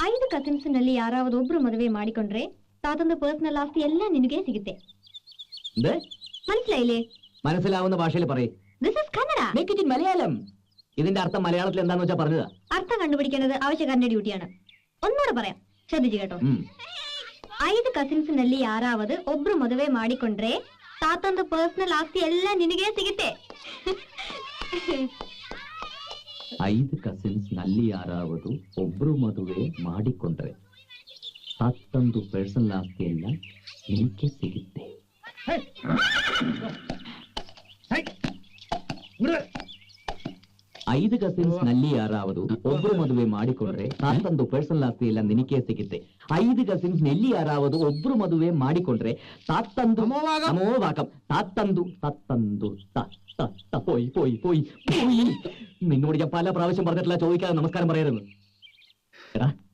5 cousins ನಲ್ಲಿ ಯಾರಾவது ಒಬ್ರು ಮದುವೆ ಮಾಡಿಕೊಂಡ್ರೆ ತಾತಂದು ಪರ್ಸನಲ್ ಆಸ್ತಿ ಎಲ್ಲ ನಿನಗೆ ಸಿಗುತ್ತೆ. മനസ്സിലായില്ലേ? മനസ്സിലാവുന്ന ഭാഷയിൽ പറയേ. This is Kannada. Make it in Malayalam. ഇതിന്റെ അർത്ഥം മലയാളത്തിൽ എന്താന്ന് വെച്ചാ പറഞ്ഞതാ. അർത്ഥം കണ്ടുപിടിക്കേണ്ടത് ആവശ്യക്കാരന്റെ ഡ്യൂട്ടിയാണ്. ഒന്നുകൂടെ പറയാം, ശ്രദ്ധിച്ചു കേട്ടോ. 5 ಕಸಿನ್ಸ್ ನಲ್ಲಿ ಯಾರಾவது ಒಬ್ರು ಮದುವೆ ಮಾಡಿಕೊಂಡ್ರೆ ತಾತಂದು ಪರ್ಸನಲ್ ಆಸ್ತಿ ಎಲ್ಲ ನಿನಗೆ ಸಿಗುತ್ತೆ. 5 ಕಸಿನ್ಸ್ ನಲ್ಲಿ ಯಾರಾவது ಒಬ್ರು ಮದುವೆ ಮಾಡಿಕೊಂಡ್ರೆ ತಾತಂದು ಪರ್ಸನಲ್ ಆಸ್ತಿ ಎಲ್ಲ ನಿನಗೆ ಸಿಗುತ್ತೆ. 5 ಕಸಿನ್ಸ್ ನಲ್ಲಿ ಯಾರಾவது ಒಬ್ರು ಮದುವೆ ಮಾಡಿಕೊಂಡ್ರೆ ತಾತಂದು ಪರ್ಸನಲ್ ಆಸ್ತಿ ಎಲ್ಲ ನಿನಗೆ ಸಿಗುತ್ತೆ. 5 ಕಸಿನ್ಸ್ ನಲ್ಲಿ ಯಾರಾவது ಒಬ್ರು ಮದುವೆ ಮಾಡಿಕೊಂಡ್ರೆ ತಾತಂದು പോയി നിന്നോട് ഞാൻ പല പ്രാവശ്യം പറഞ്ഞിട്ടില്ല ചോദിക്കാതെ നമസ്കാരം പറയരുത്.